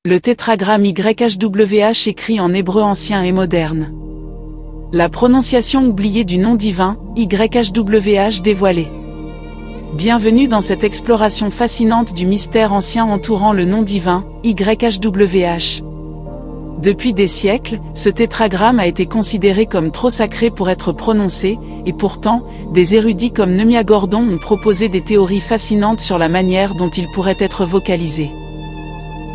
Le tétragramme YHWH écrit en hébreu ancien et moderne. La prononciation oubliée du nom divin, YHWH dévoilé. Bienvenue dans cette exploration fascinante du mystère ancien entourant le nom divin, YHWH. Depuis des siècles, ce tétragramme a été considéré comme trop sacré pour être prononcé, et pourtant, des érudits comme Nemia Gordon ont proposé des théories fascinantes sur la manière dont il pourrait être vocalisé.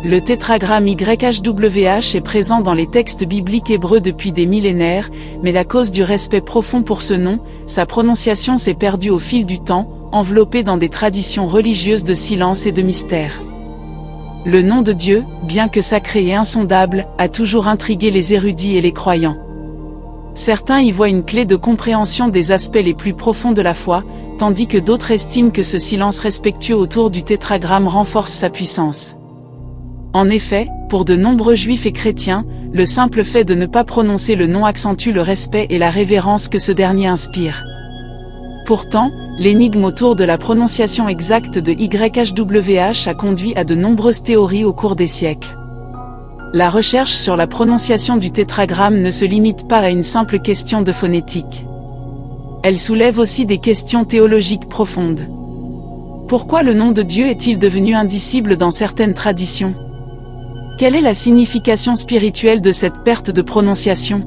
Le tétragramme YHWH est présent dans les textes bibliques hébreux depuis des millénaires, mais à cause du respect profond pour ce nom, sa prononciation s'est perdue au fil du temps, enveloppée dans des traditions religieuses de silence et de mystère. Le nom de Dieu, bien que sacré et insondable, a toujours intrigué les érudits et les croyants. Certains y voient une clé de compréhension des aspects les plus profonds de la foi, tandis que d'autres estiment que ce silence respectueux autour du tétragramme renforce sa puissance. En effet, pour de nombreux juifs et chrétiens, le simple fait de ne pas prononcer le nom accentue le respect et la révérence que ce dernier inspire. Pourtant, l'énigme autour de la prononciation exacte de YHWH a conduit à de nombreuses théories au cours des siècles. La recherche sur la prononciation du tétragramme ne se limite pas à une simple question de phonétique. Elle soulève aussi des questions théologiques profondes. Pourquoi le nom de Dieu est-il devenu indicible dans certaines traditions ? Quelle est la signification spirituelle de cette perte de prononciation ?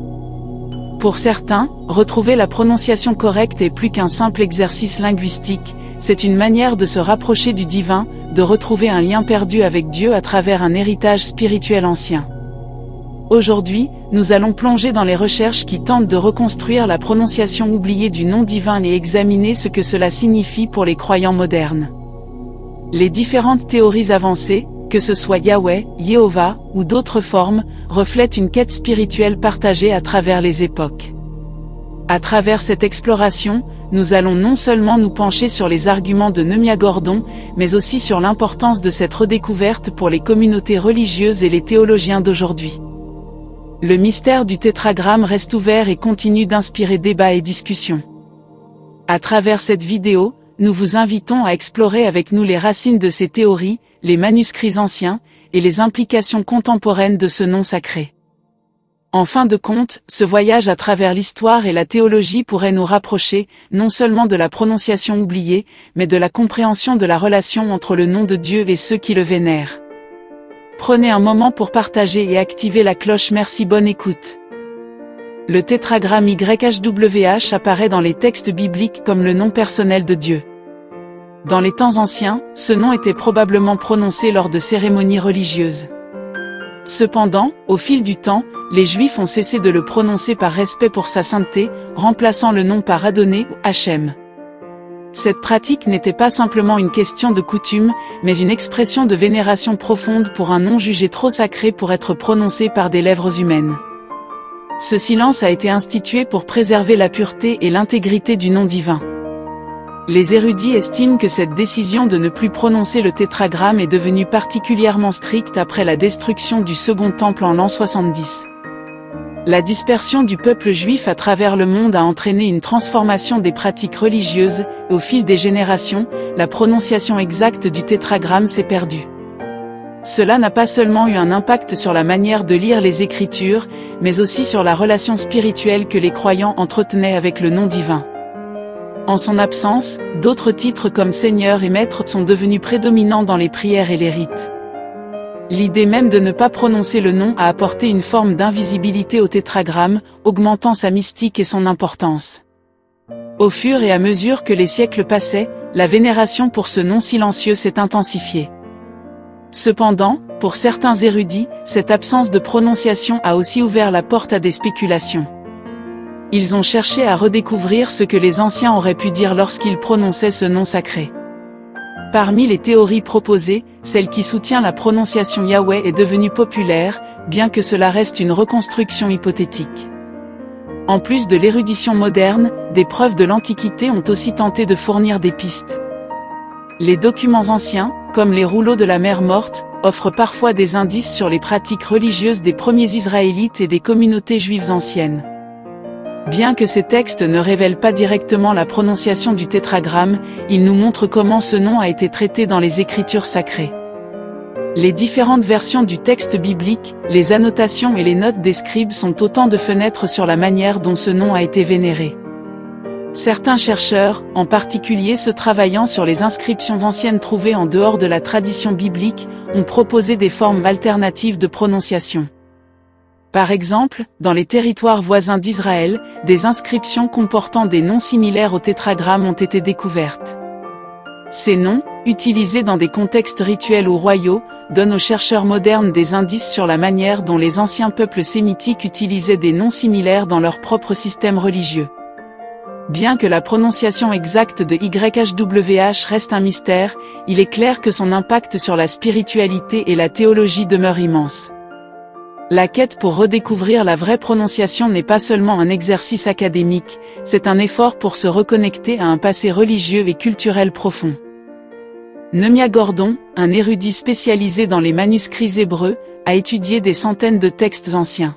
Pour certains, retrouver la prononciation correcte est plus qu'un simple exercice linguistique, c'est une manière de se rapprocher du divin, de retrouver un lien perdu avec Dieu à travers un héritage spirituel ancien. Aujourd'hui, nous allons plonger dans les recherches qui tentent de reconstruire la prononciation oubliée du nom divin et examiner ce que cela signifie pour les croyants modernes. Les différentes théories avancées, que ce soit Yahweh, Yehovah, ou d'autres formes, reflètent une quête spirituelle partagée à travers les époques. À travers cette exploration, nous allons non seulement nous pencher sur les arguments de Nemia Gordon, mais aussi sur l'importance de cette redécouverte pour les communautés religieuses et les théologiens d'aujourd'hui. Le mystère du tétragramme reste ouvert et continue d'inspirer débats et discussions. À travers cette vidéo, nous vous invitons à explorer avec nous les racines de ces théories, les manuscrits anciens, et les implications contemporaines de ce nom sacré. En fin de compte, ce voyage à travers l'histoire et la théologie pourrait nous rapprocher, non seulement de la prononciation oubliée, mais de la compréhension de la relation entre le nom de Dieu et ceux qui le vénèrent. Prenez un moment pour partager et activer la cloche. Merci, bonne écoute. Le tétragramme YHWH apparaît dans les textes bibliques comme le nom personnel de Dieu. Dans les temps anciens, ce nom était probablement prononcé lors de cérémonies religieuses. Cependant, au fil du temps, les Juifs ont cessé de le prononcer par respect pour sa sainteté, remplaçant le nom par Adonai ou Hachem. Cette pratique n'était pas simplement une question de coutume, mais une expression de vénération profonde pour un nom jugé trop sacré pour être prononcé par des lèvres humaines. Ce silence a été institué pour préserver la pureté et l'intégrité du nom divin. Les érudits estiment que cette décision de ne plus prononcer le tétragramme est devenue particulièrement stricte après la destruction du Second Temple en l'an 70. La dispersion du peuple juif à travers le monde a entraîné une transformation des pratiques religieuses, et au fil des générations, la prononciation exacte du tétragramme s'est perdue. Cela n'a pas seulement eu un impact sur la manière de lire les Écritures, mais aussi sur la relation spirituelle que les croyants entretenaient avec le nom divin. En son absence, d'autres titres comme Seigneur et Maître sont devenus prédominants dans les prières et les rites. L'idée même de ne pas prononcer le nom a apporté une forme d'invisibilité au tétragramme, augmentant sa mystique et son importance. Au fur et à mesure que les siècles passaient, la vénération pour ce nom silencieux s'est intensifiée. Cependant, pour certains érudits, cette absence de prononciation a aussi ouvert la porte à des spéculations. Ils ont cherché à redécouvrir ce que les anciens auraient pu dire lorsqu'ils prononçaient ce nom sacré. Parmi les théories proposées, celle qui soutient la prononciation Yahweh est devenue populaire, bien que cela reste une reconstruction hypothétique. En plus de l'érudition moderne, des preuves de l'Antiquité ont aussi tenté de fournir des pistes. Les documents anciens, comme les rouleaux de la mer Morte, offrent parfois des indices sur les pratiques religieuses des premiers Israélites et des communautés juives anciennes. Bien que ces textes ne révèlent pas directement la prononciation du tétragramme, ils nous montrent comment ce nom a été traité dans les Écritures sacrées. Les différentes versions du texte biblique, les annotations et les notes des scribes sont autant de fenêtres sur la manière dont ce nom a été vénéré. Certains chercheurs, en particulier ceux travaillant sur les inscriptions anciennes trouvées en dehors de la tradition biblique, ont proposé des formes alternatives de prononciation. Par exemple, dans les territoires voisins d'Israël, des inscriptions comportant des noms similaires au tétragramme ont été découvertes. Ces noms, utilisés dans des contextes rituels ou royaux, donnent aux chercheurs modernes des indices sur la manière dont les anciens peuples sémitiques utilisaient des noms similaires dans leur propre système religieux. Bien que la prononciation exacte de YHWH reste un mystère, il est clair que son impact sur la spiritualité et la théologie demeure immense. La quête pour redécouvrir la vraie prononciation n'est pas seulement un exercice académique, c'est un effort pour se reconnecter à un passé religieux et culturel profond. Nehemia Gordon, un érudit spécialisé dans les manuscrits hébreux, a étudié des centaines de textes anciens.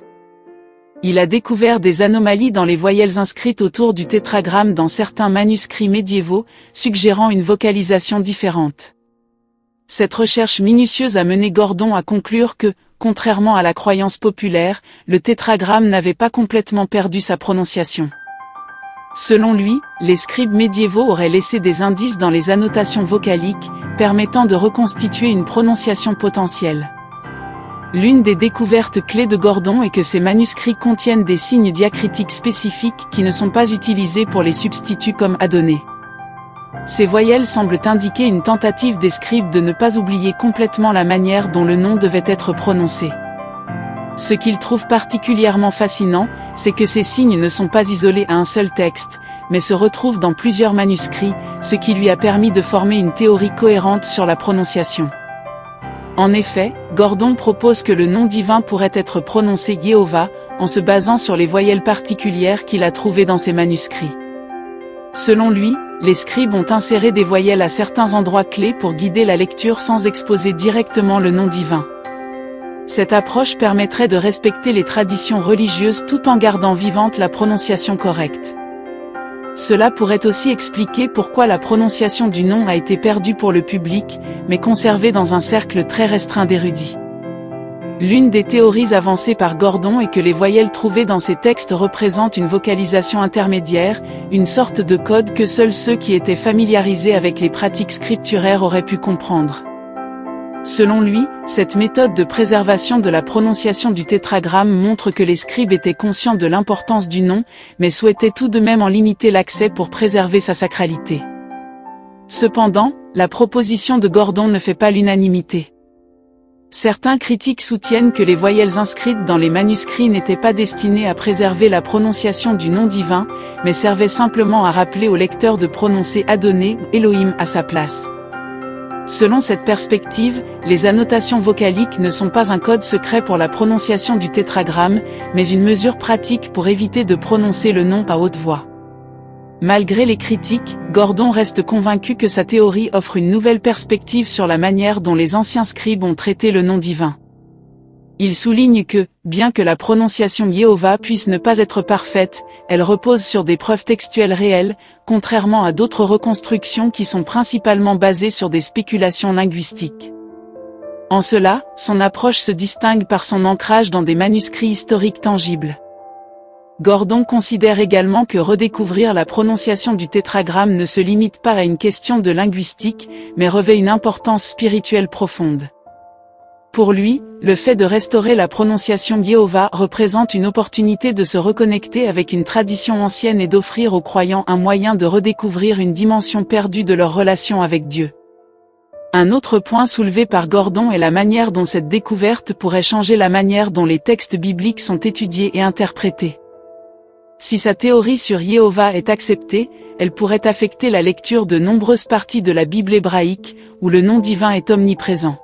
Il a découvert des anomalies dans les voyelles inscrites autour du tétragramme dans certains manuscrits médiévaux, suggérant une vocalisation différente. Cette recherche minutieuse a mené Gordon à conclure que, contrairement à la croyance populaire, le tétragramme n'avait pas complètement perdu sa prononciation. Selon lui, les scribes médiévaux auraient laissé des indices dans les annotations vocaliques, permettant de reconstituer une prononciation potentielle. L'une des découvertes clés de Gordon est que ces manuscrits contiennent des signes diacritiques spécifiques qui ne sont pas utilisés pour les substituts comme Adonai. Ces voyelles semblent indiquer une tentative des scribes de ne pas oublier complètement la manière dont le nom devait être prononcé. Ce qu'il trouve particulièrement fascinant, c'est que ces signes ne sont pas isolés à un seul texte, mais se retrouvent dans plusieurs manuscrits, ce qui lui a permis de former une théorie cohérente sur la prononciation. En effet, Gordon propose que le nom divin pourrait être prononcé Yehovah, en se basant sur les voyelles particulières qu'il a trouvées dans ses manuscrits. Selon lui, les scribes ont inséré des voyelles à certains endroits clés pour guider la lecture sans exposer directement le nom divin. Cette approche permettrait de respecter les traditions religieuses tout en gardant vivante la prononciation correcte. Cela pourrait aussi expliquer pourquoi la prononciation du nom a été perdue pour le public, mais conservée dans un cercle très restreint d'érudits. L'une des théories avancées par Gordon est que les voyelles trouvées dans ces textes représentent une vocalisation intermédiaire, une sorte de code que seuls ceux qui étaient familiarisés avec les pratiques scripturaires auraient pu comprendre. Selon lui, cette méthode de préservation de la prononciation du tétragramme montre que les scribes étaient conscients de l'importance du nom, mais souhaitaient tout de même en limiter l'accès pour préserver sa sacralité. Cependant, la proposition de Gordon ne fait pas l'unanimité. Certains critiques soutiennent que les voyelles inscrites dans les manuscrits n'étaient pas destinées à préserver la prononciation du nom divin, mais servaient simplement à rappeler au lecteur de prononcer Adonai ou Elohim à sa place. Selon cette perspective, les annotations vocaliques ne sont pas un code secret pour la prononciation du tétragramme, mais une mesure pratique pour éviter de prononcer le nom à haute voix. Malgré les critiques, Gordon reste convaincu que sa théorie offre une nouvelle perspective sur la manière dont les anciens scribes ont traité le nom divin. Il souligne que, bien que la prononciation Yehovah puisse ne pas être parfaite, elle repose sur des preuves textuelles réelles, contrairement à d'autres reconstructions qui sont principalement basées sur des spéculations linguistiques. En cela, son approche se distingue par son ancrage dans des manuscrits historiques tangibles. Gordon considère également que redécouvrir la prononciation du tétragramme ne se limite pas à une question de linguistique, mais revêt une importance spirituelle profonde. Pour lui, le fait de restaurer la prononciation Yehovah représente une opportunité de se reconnecter avec une tradition ancienne et d'offrir aux croyants un moyen de redécouvrir une dimension perdue de leur relation avec Dieu. Un autre point soulevé par Gordon est la manière dont cette découverte pourrait changer la manière dont les textes bibliques sont étudiés et interprétés. Si sa théorie sur Yehovah est acceptée, elle pourrait affecter la lecture de nombreuses parties de la Bible hébraïque, où le nom divin est omniprésent.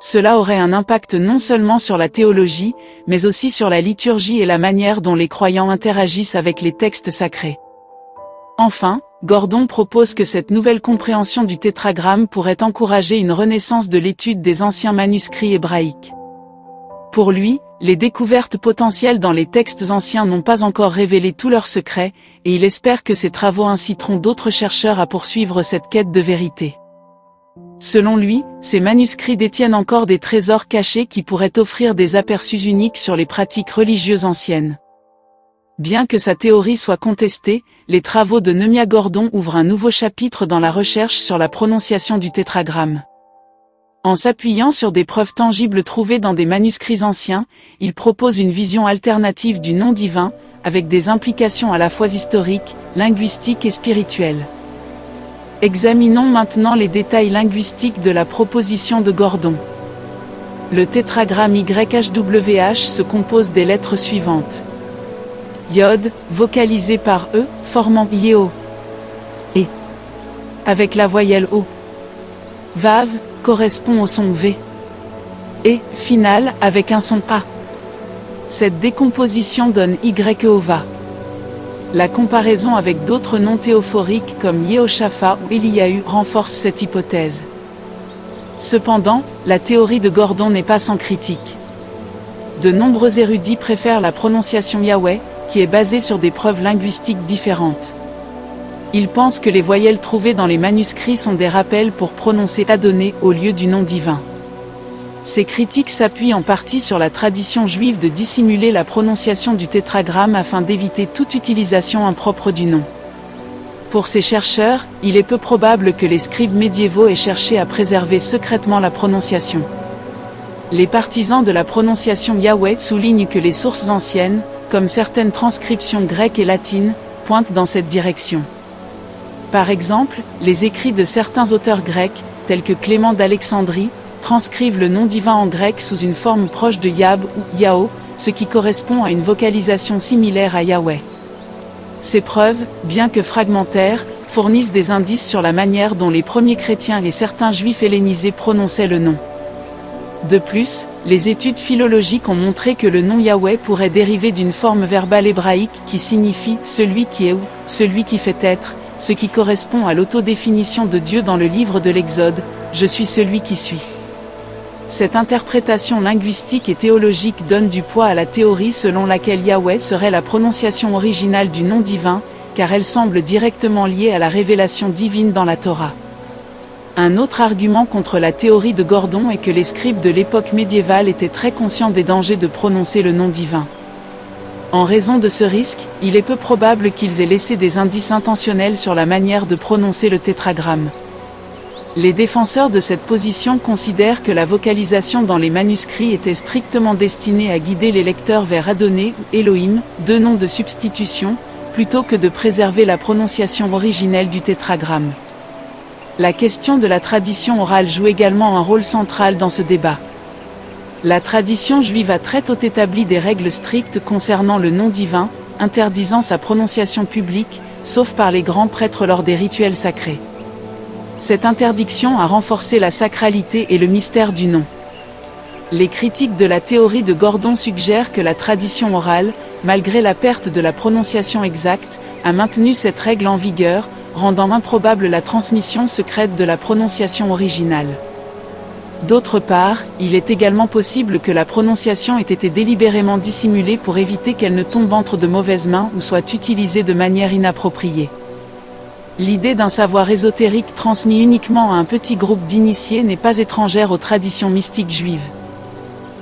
Cela aurait un impact non seulement sur la théologie, mais aussi sur la liturgie et la manière dont les croyants interagissent avec les textes sacrés. Enfin, Gordon propose que cette nouvelle compréhension du tétragramme pourrait encourager une renaissance de l'étude des anciens manuscrits hébraïques. Pour lui, les découvertes potentielles dans les textes anciens n'ont pas encore révélé tous leurs secrets, et il espère que ces travaux inciteront d'autres chercheurs à poursuivre cette quête de vérité. Selon lui, ces manuscrits détiennent encore des trésors cachés qui pourraient offrir des aperçus uniques sur les pratiques religieuses anciennes. Bien que sa théorie soit contestée, les travaux de Nemia Gordon ouvrent un nouveau chapitre dans la recherche sur la prononciation du tétragramme. En s'appuyant sur des preuves tangibles trouvées dans des manuscrits anciens, il propose une vision alternative du nom divin, avec des implications à la fois historiques, linguistiques et spirituelles. Examinons maintenant les détails linguistiques de la proposition de Gordon. Le tétragramme YHWH se compose des lettres suivantes. Yod, vocalisé par E, formant Yeo. Et, avec la voyelle O. Vav, correspond au son V. Et, final, avec un son A. Cette décomposition donne YEHOVA. La comparaison avec d'autres noms théophoriques comme Yehoshaphat ou Eliyahu renforce cette hypothèse. Cependant, la théorie de Gordon n'est pas sans critique. De nombreux érudits préfèrent la prononciation Yahweh, qui est basée sur des preuves linguistiques différentes. Ils pensent que les voyelles trouvées dans les manuscrits sont des rappels pour prononcer Adonai au lieu du nom divin. Ces critiques s'appuient en partie sur la tradition juive de dissimuler la prononciation du tétragramme afin d'éviter toute utilisation impropre du nom. Pour ces chercheurs, il est peu probable que les scribes médiévaux aient cherché à préserver secrètement la prononciation. Les partisans de la prononciation Yahweh soulignent que les sources anciennes, comme certaines transcriptions grecques et latines, pointent dans cette direction. Par exemple, les écrits de certains auteurs grecs, tels que Clément d'Alexandrie, transcrivent le nom divin en grec sous une forme proche de Yab ou Yao, ce qui correspond à une vocalisation similaire à Yahweh. Ces preuves, bien que fragmentaires, fournissent des indices sur la manière dont les premiers chrétiens et certains juifs hellénisés prononçaient le nom. De plus, les études philologiques ont montré que le nom Yahweh pourrait dériver d'une forme verbale hébraïque qui signifie « celui qui est » ou « celui qui fait être », ce qui correspond à l'autodéfinition de Dieu dans le livre de l'Exode « Je suis celui qui suis ». Cette interprétation linguistique et théologique donne du poids à la théorie selon laquelle Yahweh serait la prononciation originale du nom divin, car elle semble directement liée à la révélation divine dans la Torah. Un autre argument contre la théorie de Gordon est que les scribes de l'époque médiévale étaient très conscients des dangers de prononcer le nom divin. En raison de ce risque, il est peu probable qu'ils aient laissé des indices intentionnels sur la manière de prononcer le tétragramme. Les défenseurs de cette position considèrent que la vocalisation dans les manuscrits était strictement destinée à guider les lecteurs vers Adonai ou Elohim, deux noms de substitution, plutôt que de préserver la prononciation originelle du tétragramme. La question de la tradition orale joue également un rôle central dans ce débat. La tradition juive a très tôt établi des règles strictes concernant le nom divin, interdisant sa prononciation publique, sauf par les grands prêtres lors des rituels sacrés. Cette interdiction a renforcé la sacralité et le mystère du nom. Les critiques de la théorie de Gordon suggèrent que la tradition orale, malgré la perte de la prononciation exacte, a maintenu cette règle en vigueur, rendant improbable la transmission secrète de la prononciation originale. D'autre part, il est également possible que la prononciation ait été délibérément dissimulée pour éviter qu'elle ne tombe entre de mauvaises mains ou soit utilisée de manière inappropriée. L'idée d'un savoir ésotérique transmis uniquement à un petit groupe d'initiés n'est pas étrangère aux traditions mystiques juives.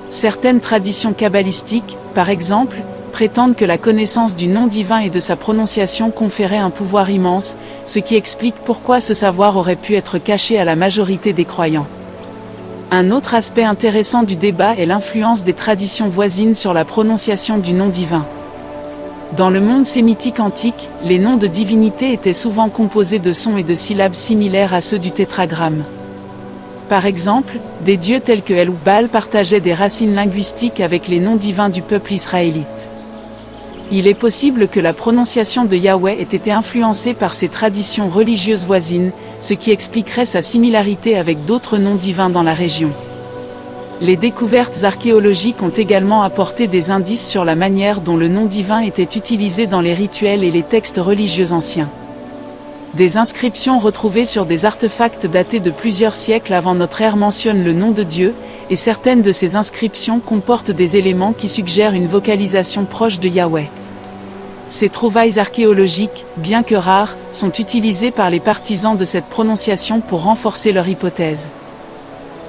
Certaines traditions kabbalistiques, par exemple, prétendent que la connaissance du nom divin et de sa prononciation conférait un pouvoir immense, ce qui explique pourquoi ce savoir aurait pu être caché à la majorité des croyants. Un autre aspect intéressant du débat est l'influence des traditions voisines sur la prononciation du nom divin. Dans le monde sémitique antique, les noms de divinités étaient souvent composés de sons et de syllabes similaires à ceux du tétragramme. Par exemple, des dieux tels que El ou Baal partageaient des racines linguistiques avec les noms divins du peuple israélite. Il est possible que la prononciation de Yahweh ait été influencée par ces traditions religieuses voisines, ce qui expliquerait sa similarité avec d'autres noms divins dans la région. Les découvertes archéologiques ont également apporté des indices sur la manière dont le nom divin était utilisé dans les rituels et les textes religieux anciens. Des inscriptions retrouvées sur des artefacts datés de plusieurs siècles avant notre ère mentionnent le nom de Dieu, et certaines de ces inscriptions comportent des éléments qui suggèrent une vocalisation proche de Yahweh. Ces trouvailles archéologiques, bien que rares, sont utilisées par les partisans de cette prononciation pour renforcer leur hypothèse.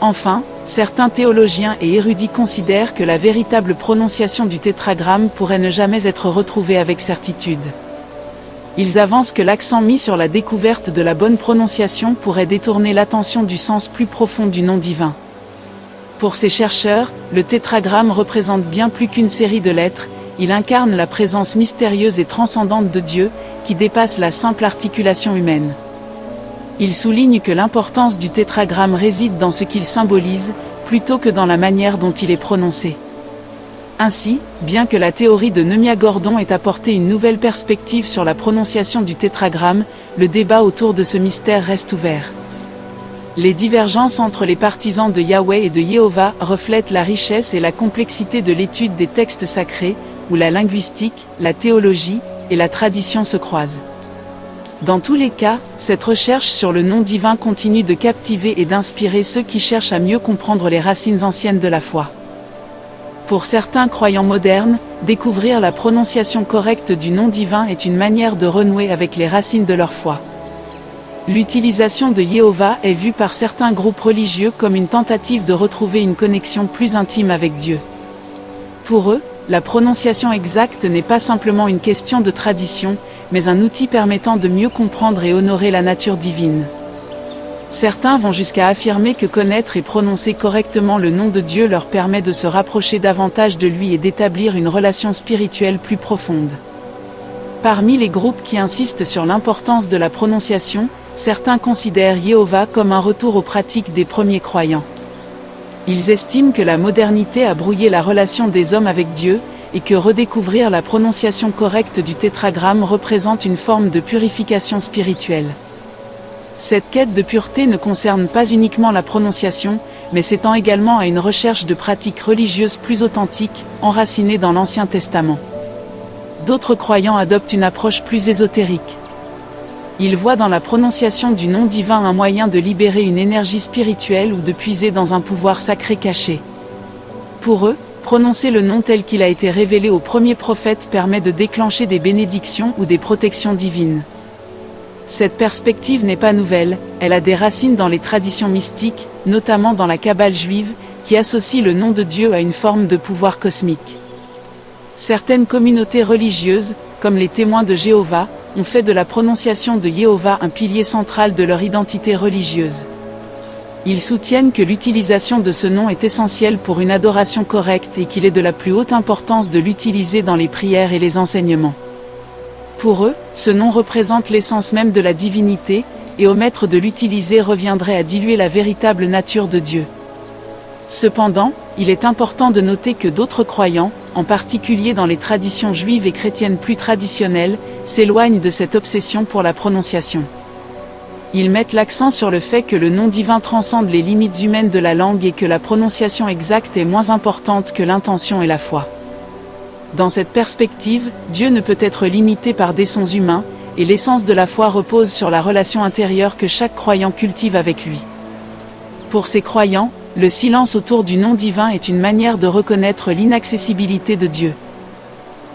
Enfin, certains théologiens et érudits considèrent que la véritable prononciation du tétragramme pourrait ne jamais être retrouvée avec certitude. Ils avancent que l'accent mis sur la découverte de la bonne prononciation pourrait détourner l'attention du sens plus profond du nom divin. Pour ces chercheurs, le tétragramme représente bien plus qu'une série de lettres, il incarne la présence mystérieuse et transcendante de Dieu, qui dépasse la simple articulation humaine. Ils soulignent que l'importance du tétragramme réside dans ce qu'il symbolise, plutôt que dans la manière dont il est prononcé. Ainsi, bien que la théorie de Nemia Gordon ait apporté une nouvelle perspective sur la prononciation du tétragramme, le débat autour de ce mystère reste ouvert. Les divergences entre les partisans de Yahweh et de Jéhovah reflètent la richesse et la complexité de l'étude des textes sacrés, où la linguistique, la théologie et la tradition se croisent. Dans tous les cas, cette recherche sur le nom divin continue de captiver et d'inspirer ceux qui cherchent à mieux comprendre les racines anciennes de la foi. Pour certains croyants modernes, découvrir la prononciation correcte du nom divin est une manière de renouer avec les racines de leur foi. L'utilisation de Jéhovah est vue par certains groupes religieux comme une tentative de retrouver une connexion plus intime avec Dieu. Pour eux, la prononciation exacte n'est pas simplement une question de tradition, mais un outil permettant de mieux comprendre et honorer la nature divine. Certains vont jusqu'à affirmer que connaître et prononcer correctement le nom de Dieu leur permet de se rapprocher davantage de lui et d'établir une relation spirituelle plus profonde. Parmi les groupes qui insistent sur l'importance de la prononciation, certains considèrent Jéhovah comme un retour aux pratiques des premiers croyants. Ils estiment que la modernité a brouillé la relation des hommes avec Dieu, et que redécouvrir la prononciation correcte du tétragramme représente une forme de purification spirituelle. Cette quête de pureté ne concerne pas uniquement la prononciation, mais s'étend également à une recherche de pratiques religieuses plus authentiques, enracinées dans l'Ancien Testament. D'autres croyants adoptent une approche plus ésotérique. Ils voient dans la prononciation du nom divin un moyen de libérer une énergie spirituelle ou de puiser dans un pouvoir sacré caché. Pour eux, prononcer le nom tel qu'il a été révélé au premier prophète permet de déclencher des bénédictions ou des protections divines. Cette perspective n'est pas nouvelle, elle a des racines dans les traditions mystiques, notamment dans la Kabbale juive, qui associe le nom de Dieu à une forme de pouvoir cosmique. Certaines communautés religieuses, comme les témoins de Jéhovah, ont fait de la prononciation de Jéhovah un pilier central de leur identité religieuse. Ils soutiennent que l'utilisation de ce nom est essentielle pour une adoration correcte et qu'il est de la plus haute importance de l'utiliser dans les prières et les enseignements. Pour eux, ce nom représente l'essence même de la divinité, et omettre de l'utiliser reviendrait à diluer la véritable nature de Dieu. Cependant, il est important de noter que d'autres croyants, en particulier dans les traditions juives et chrétiennes plus traditionnelles, s'éloignent de cette obsession pour la prononciation. Ils mettent l'accent sur le fait que le nom divin transcende les limites humaines de la langue et que la prononciation exacte est moins importante que l'intention et la foi. Dans cette perspective, Dieu ne peut être limité par des sons humains, et l'essence de la foi repose sur la relation intérieure que chaque croyant cultive avec lui. Pour ces croyants, le silence autour du nom divin est une manière de reconnaître l'inaccessibilité de Dieu.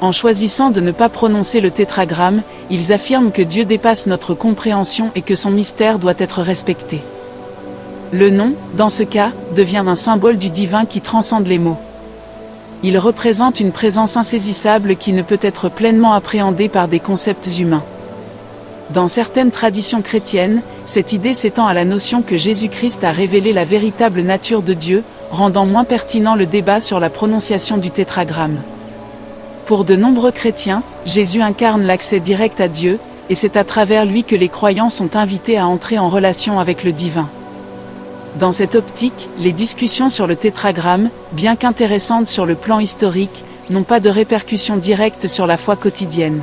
En choisissant de ne pas prononcer le tétragramme, ils affirment que Dieu dépasse notre compréhension et que son mystère doit être respecté. Le nom, dans ce cas, devient un symbole du divin qui transcende les mots. Il représente une présence insaisissable qui ne peut être pleinement appréhendée par des concepts humains. Dans certaines traditions chrétiennes, cette idée s'étend à la notion que Jésus-Christ a révélé la véritable nature de Dieu, rendant moins pertinent le débat sur la prononciation du tétragramme. Pour de nombreux chrétiens, Jésus incarne l'accès direct à Dieu, et c'est à travers lui que les croyants sont invités à entrer en relation avec le divin. Dans cette optique, les discussions sur le tétragramme, bien qu'intéressantes sur le plan historique, n'ont pas de répercussions directes sur la foi quotidienne.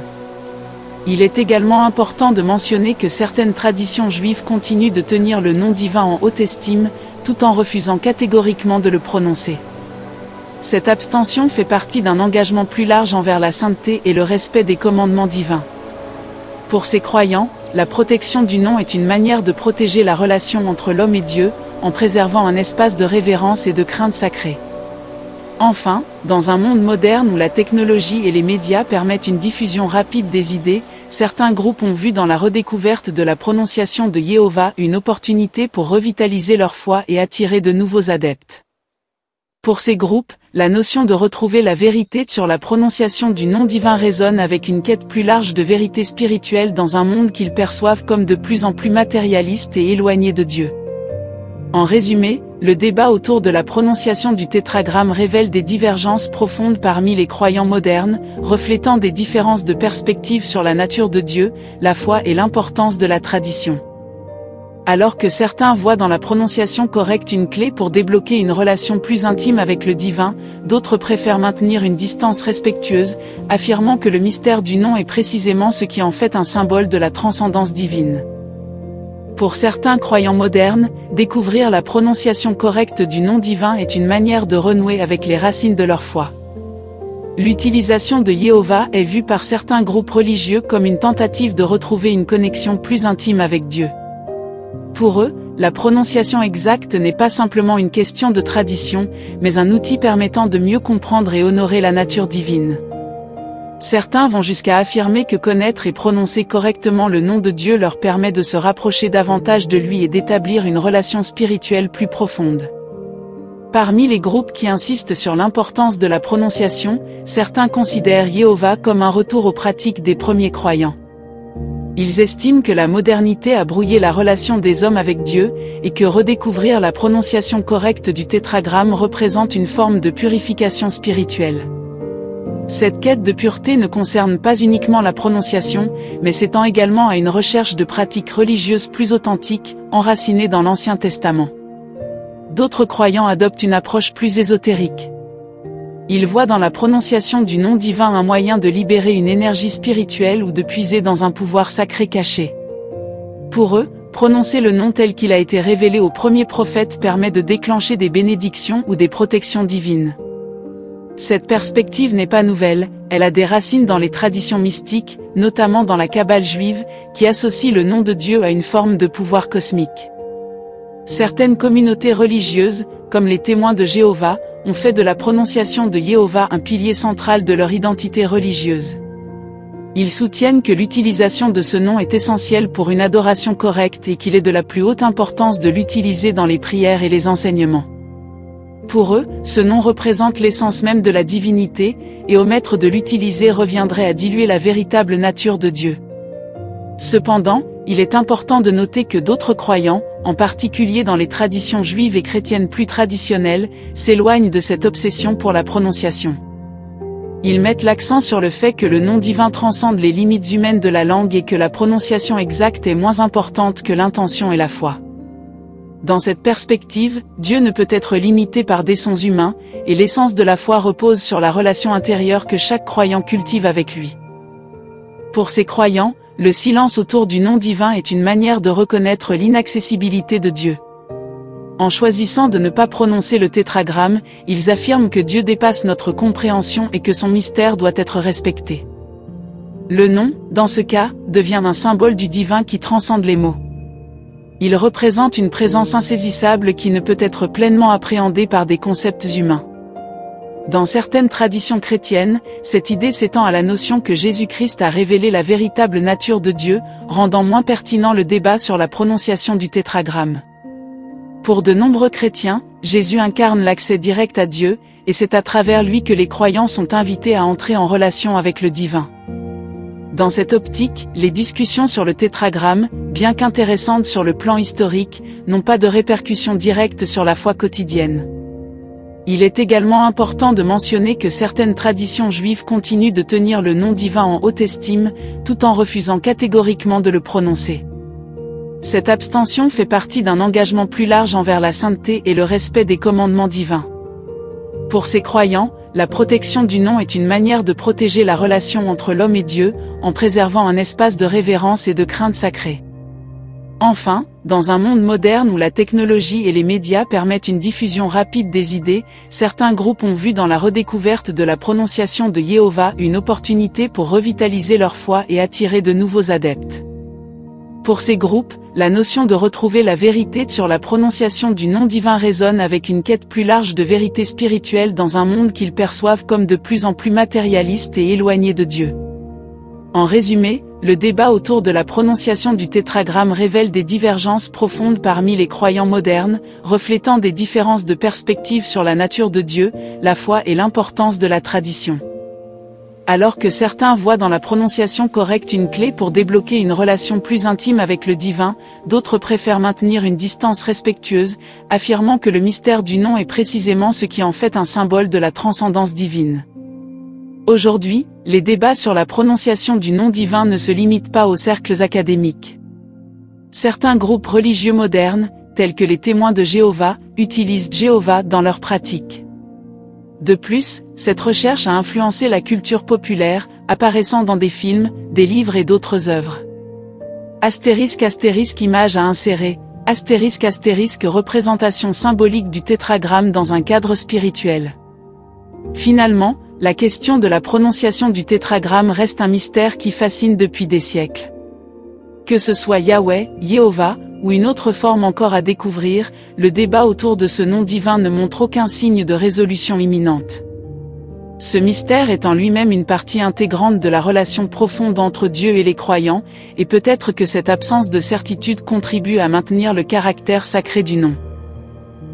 Il est également important de mentionner que certaines traditions juives continuent de tenir le nom divin en haute estime, tout en refusant catégoriquement de le prononcer. Cette abstention fait partie d'un engagement plus large envers la sainteté et le respect des commandements divins. Pour ces croyants, la protection du nom est une manière de protéger la relation entre l'homme et Dieu, en préservant un espace de révérence et de crainte sacrée. Enfin, dans un monde moderne où la technologie et les médias permettent une diffusion rapide des idées, certains groupes ont vu dans la redécouverte de la prononciation de Jéhovah une opportunité pour revitaliser leur foi et attirer de nouveaux adeptes. Pour ces groupes, la notion de retrouver la vérité sur la prononciation du nom divin résonne avec une quête plus large de vérité spirituelle dans un monde qu'ils perçoivent comme de plus en plus matérialiste et éloigné de Dieu. En résumé, le débat autour de la prononciation du tétragramme révèle des divergences profondes parmi les croyants modernes, reflétant des différences de perspective sur la nature de Dieu, la foi et l'importance de la tradition. Alors que certains voient dans la prononciation correcte une clé pour débloquer une relation plus intime avec le divin, d'autres préfèrent maintenir une distance respectueuse, affirmant que le mystère du nom est précisément ce qui en fait un symbole de la transcendance divine. Pour certains croyants modernes, découvrir la prononciation correcte du nom divin est une manière de renouer avec les racines de leur foi. L'utilisation de Jéhovah est vue par certains groupes religieux comme une tentative de retrouver une connexion plus intime avec Dieu. Pour eux, la prononciation exacte n'est pas simplement une question de tradition, mais un outil permettant de mieux comprendre et honorer la nature divine. Certains vont jusqu'à affirmer que connaître et prononcer correctement le nom de Dieu leur permet de se rapprocher davantage de lui et d'établir une relation spirituelle plus profonde. Parmi les groupes qui insistent sur l'importance de la prononciation, certains considèrent Jéhovah comme un retour aux pratiques des premiers croyants. Ils estiment que la modernité a brouillé la relation des hommes avec Dieu, et que redécouvrir la prononciation correcte du tétragramme représente une forme de purification spirituelle. Cette quête de pureté ne concerne pas uniquement la prononciation, mais s'étend également à une recherche de pratiques religieuses plus authentiques, enracinées dans l'Ancien Testament. D'autres croyants adoptent une approche plus ésotérique. Ils voient dans la prononciation du nom divin un moyen de libérer une énergie spirituelle ou de puiser dans un pouvoir sacré caché. Pour eux, prononcer le nom tel qu'il a été révélé aux premiers prophètes permet de déclencher des bénédictions ou des protections divines. Cette perspective n'est pas nouvelle, elle a des racines dans les traditions mystiques, notamment dans la Kabbale juive, qui associe le nom de Dieu à une forme de pouvoir cosmique. Certaines communautés religieuses, comme les témoins de Jéhovah, ont fait de la prononciation de Jéhovah un pilier central de leur identité religieuse. Ils soutiennent que l'utilisation de ce nom est essentielle pour une adoration correcte et qu'il est de la plus haute importance de l'utiliser dans les prières et les enseignements. Pour eux, ce nom représente l'essence même de la divinité, et omettre de l'utiliser reviendrait à diluer la véritable nature de Dieu. Cependant, il est important de noter que d'autres croyants, en particulier dans les traditions juives et chrétiennes plus traditionnelles, s'éloignent de cette obsession pour la prononciation. Ils mettent l'accent sur le fait que le nom divin transcende les limites humaines de la langue et que la prononciation exacte est moins importante que l'intention et la foi. Dans cette perspective, Dieu ne peut être limité par des sons humains, et l'essence de la foi repose sur la relation intérieure que chaque croyant cultive avec lui. Pour ces croyants, le silence autour du nom divin est une manière de reconnaître l'inaccessibilité de Dieu. En choisissant de ne pas prononcer le tétragramme, ils affirment que Dieu dépasse notre compréhension et que son mystère doit être respecté. Le nom, dans ce cas, devient un symbole du divin qui transcende les mots. Il représente une présence insaisissable qui ne peut être pleinement appréhendée par des concepts humains. Dans certaines traditions chrétiennes, cette idée s'étend à la notion que Jésus-Christ a révélé la véritable nature de Dieu, rendant moins pertinent le débat sur la prononciation du tétragramme. Pour de nombreux chrétiens, Jésus incarne l'accès direct à Dieu, et c'est à travers lui que les croyants sont invités à entrer en relation avec le divin. Dans cette optique, les discussions sur le tétragramme, bien qu'intéressantes sur le plan historique, n'ont pas de répercussions directes sur la foi quotidienne. Il est également important de mentionner que certaines traditions juives continuent de tenir le nom divin en haute estime, tout en refusant catégoriquement de le prononcer. Cette abstention fait partie d'un engagement plus large envers la sainteté et le respect des commandements divins. Pour ces croyants, la protection du nom est une manière de protéger la relation entre l'homme et Dieu, en préservant un espace de révérence et de crainte sacrée. Enfin, dans un monde moderne où la technologie et les médias permettent une diffusion rapide des idées, certains groupes ont vu dans la redécouverte de la prononciation de Jéhovah une opportunité pour revitaliser leur foi et attirer de nouveaux adeptes. Pour ces groupes, la notion de retrouver la vérité sur la prononciation du nom divin résonne avec une quête plus large de vérité spirituelle dans un monde qu'ils perçoivent comme de plus en plus matérialiste et éloigné de Dieu. En résumé, le débat autour de la prononciation du tétragramme révèle des divergences profondes parmi les croyants modernes, reflétant des différences de perspective sur la nature de Dieu, la foi et l'importance de la tradition. Alors que certains voient dans la prononciation correcte une clé pour débloquer une relation plus intime avec le divin, d'autres préfèrent maintenir une distance respectueuse, affirmant que le mystère du nom est précisément ce qui en fait un symbole de la transcendance divine. Aujourd'hui, les débats sur la prononciation du nom divin ne se limitent pas aux cercles académiques. Certains groupes religieux modernes, tels que les témoins de Jéhovah, utilisent Jéhovah dans leur pratique. De plus, cette recherche a influencé la culture populaire, apparaissant dans des films, des livres et d'autres œuvres. ** image à insérer, ** représentation symbolique du tétragramme dans un cadre spirituel. Finalement, la question de la prononciation du tétragramme reste un mystère qui fascine depuis des siècles. Que ce soit Yahweh, Jéhovah, ou une autre forme encore à découvrir, le débat autour de ce nom divin ne montre aucun signe de résolution imminente. Ce mystère est en lui-même une partie intégrante de la relation profonde entre Dieu et les croyants, et peut-être que cette absence de certitude contribue à maintenir le caractère sacré du nom.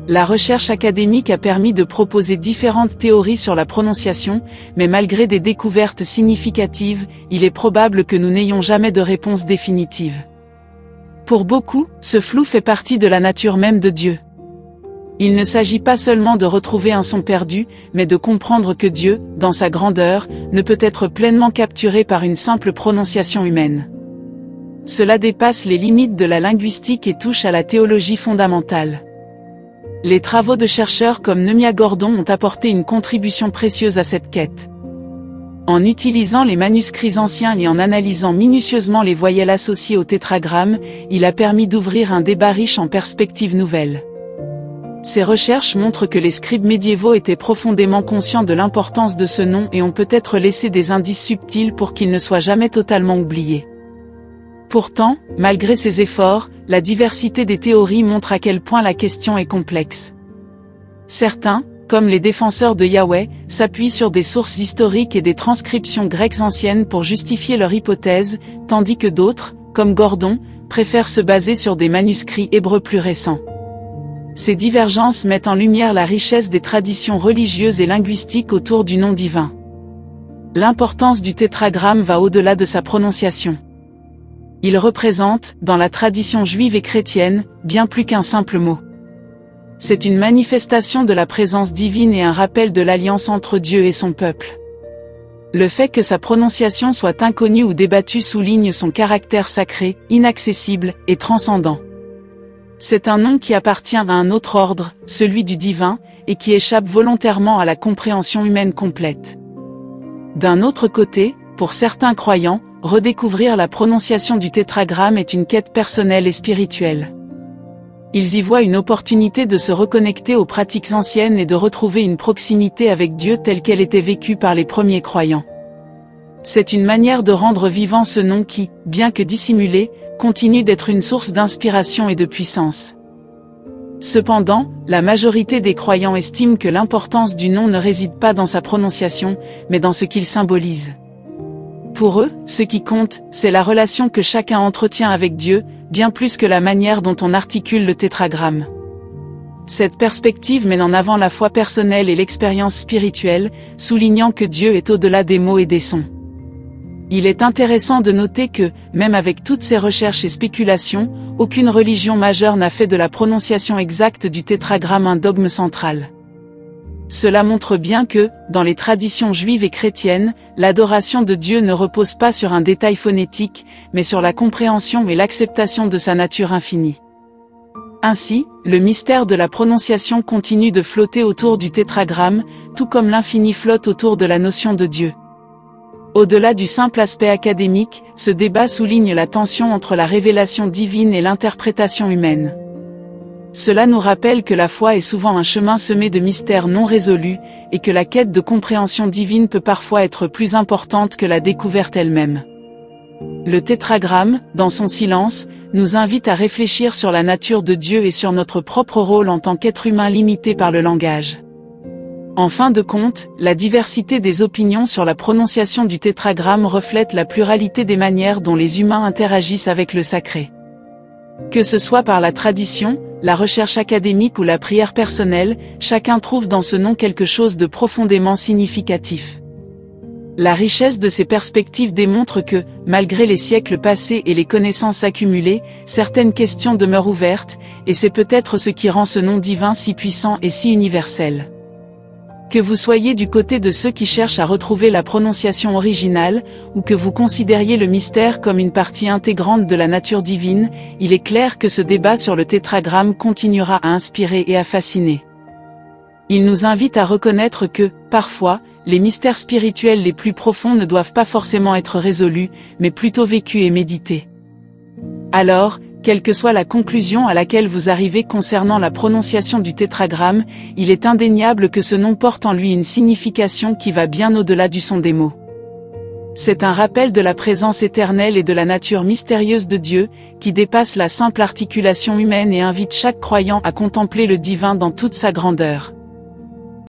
La recherche académique a permis de proposer différentes théories sur la prononciation, mais malgré des découvertes significatives, il est probable que nous n'ayons jamais de réponse définitive. Pour beaucoup, ce flou fait partie de la nature même de Dieu. Il ne s'agit pas seulement de retrouver un son perdu, mais de comprendre que Dieu, dans sa grandeur, ne peut être pleinement capturé par une simple prononciation humaine. Cela dépasse les limites de la linguistique et touche à la théologie fondamentale. Les travaux de chercheurs comme Nemia Gordon ont apporté une contribution précieuse à cette quête. En utilisant les manuscrits anciens et en analysant minutieusement les voyelles associées au tétragramme, il a permis d'ouvrir un débat riche en perspectives nouvelles. Ces recherches montrent que les scribes médiévaux étaient profondément conscients de l'importance de ce nom et ont peut-être laissé des indices subtils pour qu'il ne soit jamais totalement oublié. Pourtant, malgré ces efforts, la diversité des théories montre à quel point la question est complexe. Certains, comme les défenseurs de Yahweh, s'appuient sur des sources historiques et des transcriptions grecques anciennes pour justifier leur hypothèse, tandis que d'autres, comme Gordon, préfèrent se baser sur des manuscrits hébreux plus récents. Ces divergences mettent en lumière la richesse des traditions religieuses et linguistiques autour du nom divin. L'importance du tétragramme va au-delà de sa prononciation. Il représente, dans la tradition juive et chrétienne, bien plus qu'un simple mot. C'est une manifestation de la présence divine et un rappel de l'alliance entre Dieu et son peuple. Le fait que sa prononciation soit inconnue ou débattue souligne son caractère sacré, inaccessible et transcendant. C'est un nom qui appartient à un autre ordre, celui du divin, et qui échappe volontairement à la compréhension humaine complète. D'un autre côté, pour certains croyants, redécouvrir la prononciation du tétragramme est une quête personnelle et spirituelle. Ils y voient une opportunité de se reconnecter aux pratiques anciennes et de retrouver une proximité avec Dieu telle qu'elle était vécue par les premiers croyants. C'est une manière de rendre vivant ce nom qui, bien que dissimulé, continue d'être une source d'inspiration et de puissance. Cependant, la majorité des croyants estiment que l'importance du nom ne réside pas dans sa prononciation, mais dans ce qu'il symbolise. Pour eux, ce qui compte, c'est la relation que chacun entretient avec Dieu, bien plus que la manière dont on articule le tétragramme. Cette perspective met en avant la foi personnelle et l'expérience spirituelle, soulignant que Dieu est au-delà des mots et des sons. Il est intéressant de noter que, même avec toutes ces recherches et spéculations, aucune religion majeure n'a fait de la prononciation exacte du tétragramme un dogme central. Cela montre bien que, dans les traditions juives et chrétiennes, l'adoration de Dieu ne repose pas sur un détail phonétique, mais sur la compréhension et l'acceptation de sa nature infinie. Ainsi, le mystère de la prononciation continue de flotter autour du tétragramme, tout comme l'infini flotte autour de la notion de Dieu. Au-delà du simple aspect académique, ce débat souligne la tension entre la révélation divine et l'interprétation humaine. Cela nous rappelle que la foi est souvent un chemin semé de mystères non résolus, et que la quête de compréhension divine peut parfois être plus importante que la découverte elle-même. Le tétragramme, dans son silence, nous invite à réfléchir sur la nature de Dieu et sur notre propre rôle en tant qu'être humain limité par le langage. En fin de compte, la diversité des opinions sur la prononciation du tétragramme reflète la pluralité des manières dont les humains interagissent avec le sacré. Que ce soit par la tradition, la recherche académique ou la prière personnelle, chacun trouve dans ce nom quelque chose de profondément significatif. La richesse de ces perspectives démontre que, malgré les siècles passés et les connaissances accumulées, certaines questions demeurent ouvertes, et c'est peut-être ce qui rend ce nom divin si puissant et si universel. Que vous soyez du côté de ceux qui cherchent à retrouver la prononciation originale, ou que vous considériez le mystère comme une partie intégrante de la nature divine, il est clair que ce débat sur le tétragramme continuera à inspirer et à fasciner. Il nous invite à reconnaître que, parfois, les mystères spirituels les plus profonds ne doivent pas forcément être résolus, mais plutôt vécus et médités. Alors, quelle que soit la conclusion à laquelle vous arrivez concernant la prononciation du tétragramme, il est indéniable que ce nom porte en lui une signification qui va bien au-delà du son des mots. C'est un rappel de la présence éternelle et de la nature mystérieuse de Dieu, qui dépasse la simple articulation humaine et invite chaque croyant à contempler le divin dans toute sa grandeur.